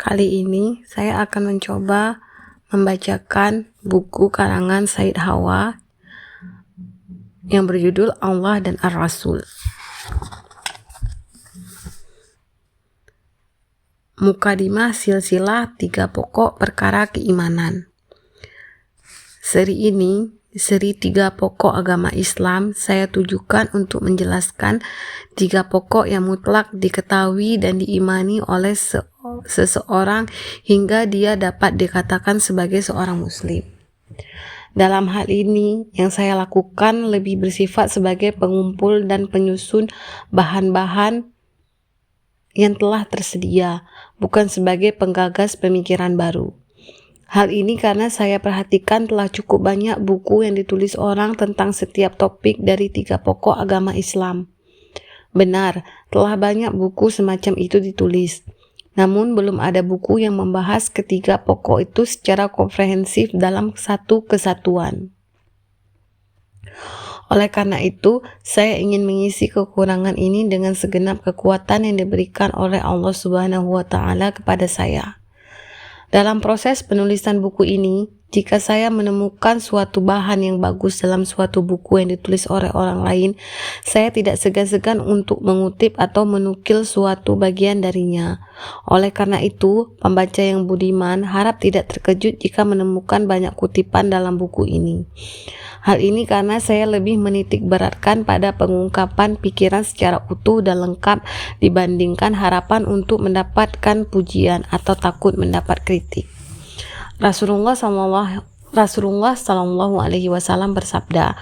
Kali ini saya akan mencoba membacakan buku karangan Said Hawa yang berjudul Allah dan Ar-Rasul. Mukadimah silsilah 3 pokok perkara keimanan. Seri ini, seri 3 pokok agama Islam, saya tujukan untuk menjelaskan 3 pokok yang mutlak diketahui dan diimani oleh seseorang hingga dia dapat dikatakan sebagai seorang muslim. Dalam hal ini, yang saya lakukan lebih bersifat sebagai pengumpul dan penyusun bahan-bahan yang telah tersedia, bukan sebagai penggagas pemikiran baru. Hal ini karena saya perhatikan telah cukup banyak buku yang ditulis orang tentang setiap topik dari 3 pokok agama Islam. Benar, telah banyak buku semacam itu ditulis. Namun belum ada buku yang membahas ketiga pokok itu secara komprehensif dalam satu kesatuan. Oleh karena itu, saya ingin mengisi kekurangan ini dengan segenap kekuatan yang diberikan oleh Allah Subhanahu wa Ta'ala kepada saya. Dalam proses penulisan buku ini, jika saya menemukan suatu bahan yang bagus dalam suatu buku yang ditulis oleh orang lain, saya tidak segan-segan untuk mengutip atau menukil suatu bagian darinya. Oleh karena itu, pembaca yang budiman harap tidak terkejut jika menemukan banyak kutipan dalam buku ini. Hal ini karena saya lebih menitik beratkan pada pengungkapan pikiran secara utuh dan lengkap dibandingkan harapan untuk mendapatkan pujian atau takut mendapat kritik. Rasulullah Sallallahu Alaihi Wasallam bersabda,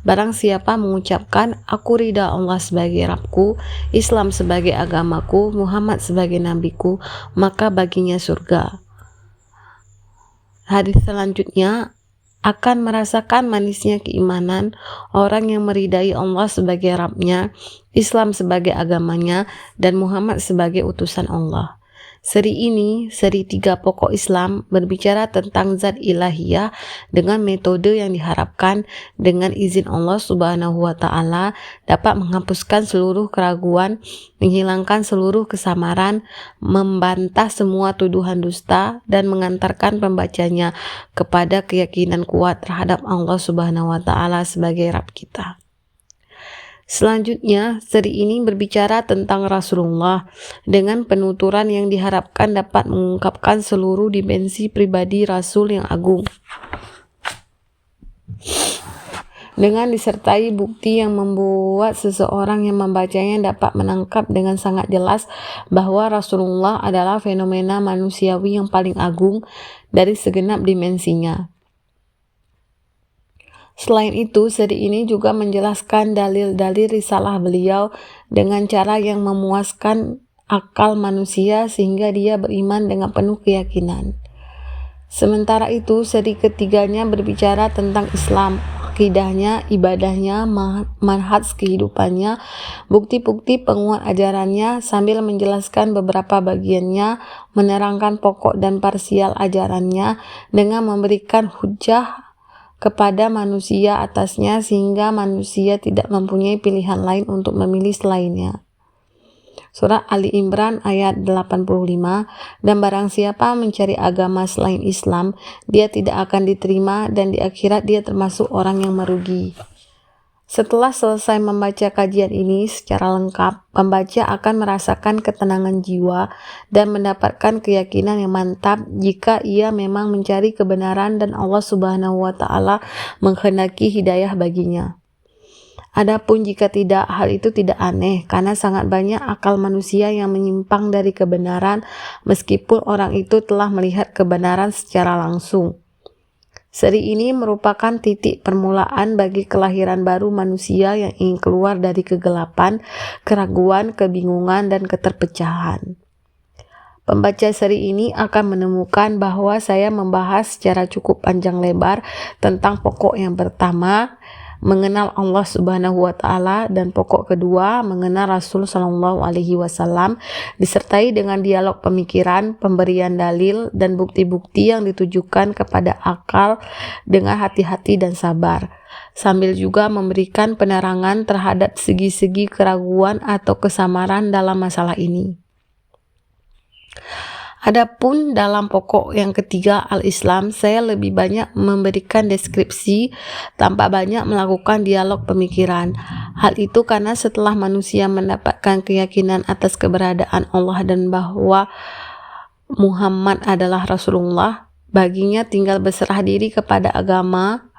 barang siapa mengucapkan aku ridha Allah sebagai Rabbku, Islam sebagai agamaku, Muhammad sebagai nabiku, maka baginya surga. Hadis selanjutnya, akan merasakan manisnya keimanan orang yang meridai Allah sebagai Rabb-nya, Islam sebagai agamanya, dan Muhammad sebagai utusan Allah. Seri ini, seri 3 pokok Islam, berbicara tentang zat ilahiyah dengan metode yang diharapkan dengan izin Allah Subhanahu wa Ta'ala dapat menghapuskan seluruh keraguan, menghilangkan seluruh kesamaran, membantah semua tuduhan dusta, dan mengantarkan pembacanya kepada keyakinan kuat terhadap Allah Subhanahu wa Ta'ala sebagai Rabb kita. Selanjutnya, seri ini berbicara tentang Rasulullah dengan penuturan yang diharapkan dapat mengungkapkan seluruh dimensi pribadi Rasul yang agung. Dengan disertai bukti yang membuat seseorang yang membacanya dapat menangkap dengan sangat jelas bahwa Rasulullah adalah fenomena manusiawi yang paling agung dari segenap dimensinya. Selain itu, seri ini juga menjelaskan dalil-dalil risalah beliau dengan cara yang memuaskan akal manusia sehingga dia beriman dengan penuh keyakinan. Sementara itu, seri ketiganya berbicara tentang Islam, akidahnya, ibadahnya, manhaj kehidupannya, bukti-bukti penguat ajarannya sambil menjelaskan beberapa bagiannya, menerangkan pokok dan parsial ajarannya dengan memberikan hujjah kepada manusia atasnya sehingga manusia tidak mempunyai pilihan lain untuk memilih selainnya. Surah Ali Imran ayat 85, dan barang siapa mencari agama selain Islam, dia tidak akan diterima dan di akhirat dia termasuk orang yang merugi. Setelah selesai membaca kajian ini secara lengkap, pembaca akan merasakan ketenangan jiwa dan mendapatkan keyakinan yang mantap jika ia memang mencari kebenaran dan Allah Subhanahu wa Ta'ala menghendaki hidayah baginya. Adapun jika tidak, hal itu tidak aneh karena sangat banyak akal manusia yang menyimpang dari kebenaran meskipun orang itu telah melihat kebenaran secara langsung. Seri ini merupakan titik permulaan bagi kelahiran baru manusia yang ingin keluar dari kegelapan, keraguan, kebingungan, dan keterpecahan. Pembaca seri ini akan menemukan bahwa saya membahas secara cukup panjang lebar tentang pokok yang pertama, mengenal Allah Subhanahu wa Ta'ala, dan pokok kedua, mengenal Rasul Sallallahu Alaihi Wasallam, disertai dengan dialog pemikiran, pemberian dalil, dan bukti-bukti yang ditujukan kepada akal dengan hati-hati dan sabar, sambil juga memberikan penerangan terhadap segi-segi keraguan atau kesamaran dalam masalah ini. Adapun dalam pokok yang ketiga, Al-Islam, saya lebih banyak memberikan deskripsi tanpa banyak melakukan dialog pemikiran. Hal itu karena setelah manusia mendapatkan keyakinan atas keberadaan Allah dan bahwa Muhammad adalah Rasulullah, baginya tinggal berserah diri kepada agama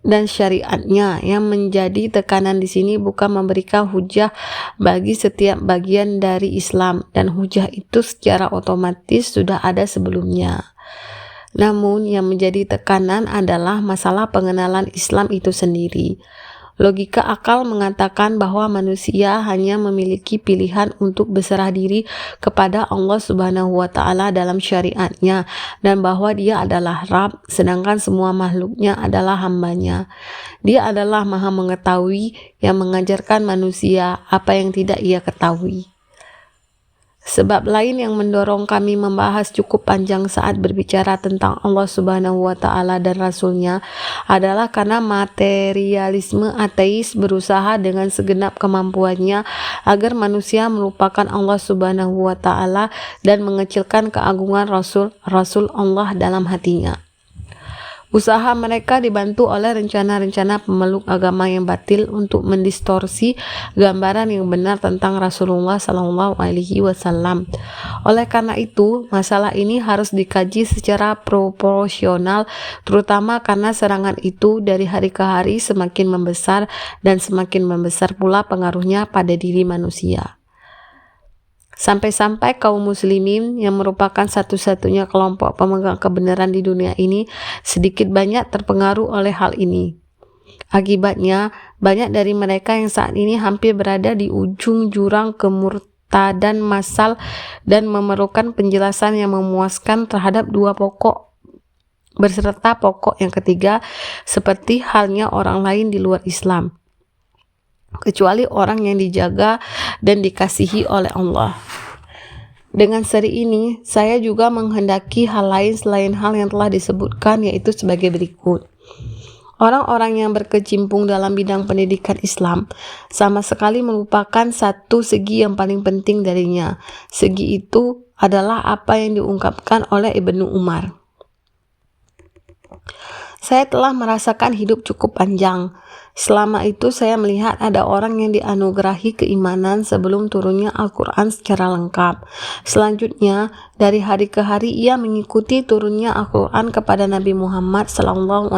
dan syariatnya. Yang menjadi tekanan di sini bukan memberikan hujah bagi setiap bagian dari Islam, dan hujah itu secara otomatis sudah ada sebelumnya. Namun yang menjadi tekanan adalah masalah pengenalan Islam itu sendiri. Logika akal mengatakan bahwa manusia hanya memiliki pilihan untuk berserah diri kepada Allah Subhanahu wa Ta'ala dalam syariatnya, dan bahwa Dia adalah Rabb, sedangkan semua makhluknya adalah hambanya. Dia adalah Maha Mengetahui yang mengajarkan manusia apa yang tidak ia ketahui. Sebab lain yang mendorong kami membahas cukup panjang saat berbicara tentang Allah Subhanahu wa Ta'ala dan Rasulnya adalah karena materialisme ateis berusaha dengan segenap kemampuannya agar manusia melupakan Allah Subhanahu wa Ta'ala dan mengecilkan keagungan Rasul Allah dalam hatinya. Usaha mereka dibantu oleh rencana-rencana pemeluk agama yang batil untuk mendistorsi gambaran yang benar tentang Rasulullah Sallallahu Alaihi Wasallam. Oleh karena itu, masalah ini harus dikaji secara proporsional, terutama karena serangan itu dari hari ke hari semakin membesar dan semakin membesar pula pengaruhnya pada diri manusia. Sampai-sampai kaum muslimin yang merupakan satu-satunya kelompok pemegang kebenaran di dunia ini sedikit banyak terpengaruh oleh hal ini. Akibatnya, banyak dari mereka yang saat ini hampir berada di ujung jurang kemurtadan massal dan memerlukan penjelasan yang memuaskan terhadap dua pokok berserta pokok yang ketiga, seperti halnya orang lain di luar Islam, kecuali orang yang dijaga dan dikasihi oleh Allah. Dengan seri ini, saya juga menghendaki hal lain selain hal yang telah disebutkan, yaitu sebagai berikut. Orang-orang yang berkecimpung dalam bidang pendidikan Islam sama sekali melupakan satu segi yang paling penting darinya. Segi itu adalah apa yang diungkapkan oleh Ibnu Umar. Saya telah merasakan hidup cukup panjang. Selama itu saya melihat ada orang yang dianugerahi keimanan sebelum turunnya Al-Quran secara lengkap. Selanjutnya, dari hari ke hari ia mengikuti turunnya Al-Quran kepada Nabi Muhammad SAW,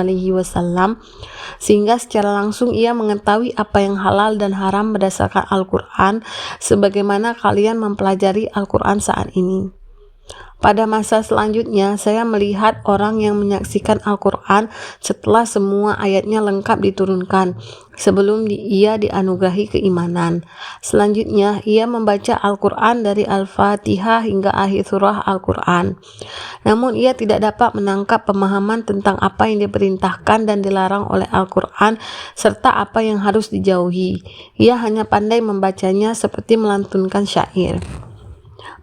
sehingga secara langsung ia mengetahui apa yang halal dan haram berdasarkan Al-Quran, sebagaimana kalian mempelajari Al-Quran saat ini. Pada masa selanjutnya, saya melihat orang yang menyaksikan Al-Quran setelah semua ayatnya lengkap diturunkan, sebelum ia dianugerahi keimanan. Selanjutnya, ia membaca Al-Quran dari Al-Fatihah hingga akhir surah Al-Quran. Namun, ia tidak dapat menangkap pemahaman tentang apa yang diperintahkan dan dilarang oleh Al-Quran, serta apa yang harus dijauhi. Ia hanya pandai membacanya seperti melantunkan syair.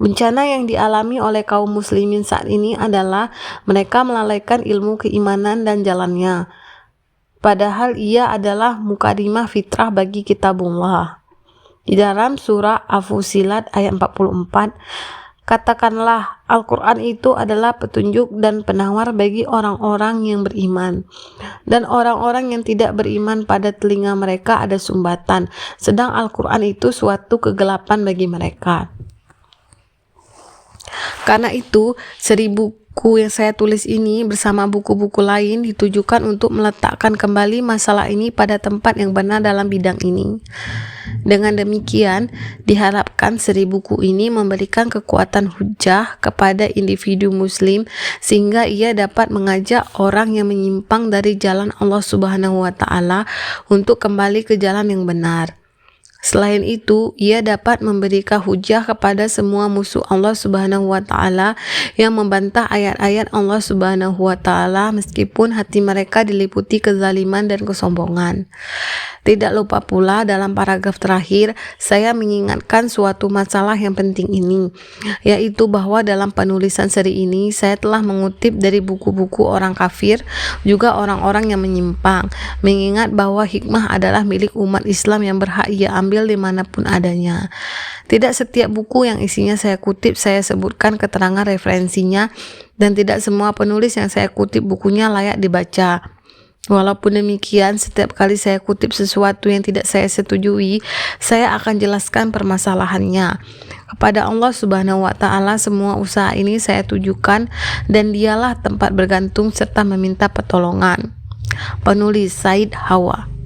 Bencana yang dialami oleh kaum muslimin saat ini adalah mereka melalaikan ilmu keimanan dan jalannya, padahal ia adalah mukadimah fitrah bagi kitabullah. Di dalam surah Al-Fussilat ayat 44, katakanlah Al-Quran itu adalah petunjuk dan penawar bagi orang-orang yang beriman, dan orang-orang yang tidak beriman pada telinga mereka ada sumbatan, sedang Al-Quran itu suatu kegelapan bagi mereka. Karena itu, 1000 buku yang saya tulis ini bersama buku-buku lain ditujukan untuk meletakkan kembali masalah ini pada tempat yang benar dalam bidang ini. Dengan demikian, diharapkan 1000 buku ini memberikan kekuatan hujah kepada individu muslim sehingga ia dapat mengajak orang yang menyimpang dari jalan Allah Subhanahu wa Ta'ala untuk kembali ke jalan yang benar. Selain itu, ia dapat memberikan hujah kepada semua musuh Allah Subhanahu wa Ta'ala yang membantah ayat-ayat Allah Subhanahu wa Ta'ala meskipun hati mereka diliputi kezaliman dan kesombongan. Tidak lupa pula dalam paragraf terakhir, saya mengingatkan suatu masalah yang penting ini, yaitu bahwa dalam penulisan seri ini saya telah mengutip dari buku-buku orang kafir, juga orang-orang yang menyimpang, mengingat bahwa hikmah adalah milik umat Islam yang berhak ia ambil dimanapun adanya. Tidak setiap buku yang isinya saya kutip saya sebutkan keterangan referensinya, dan tidak semua penulis yang saya kutip bukunya layak dibaca. Walaupun demikian, setiap kali saya kutip sesuatu yang tidak saya setujui, saya akan jelaskan permasalahannya. Kepada Allah Subhanahu wa Ta'ala semua usaha ini saya tujukan, dan Dialah tempat bergantung serta meminta pertolongan. Penulis Said Hawa.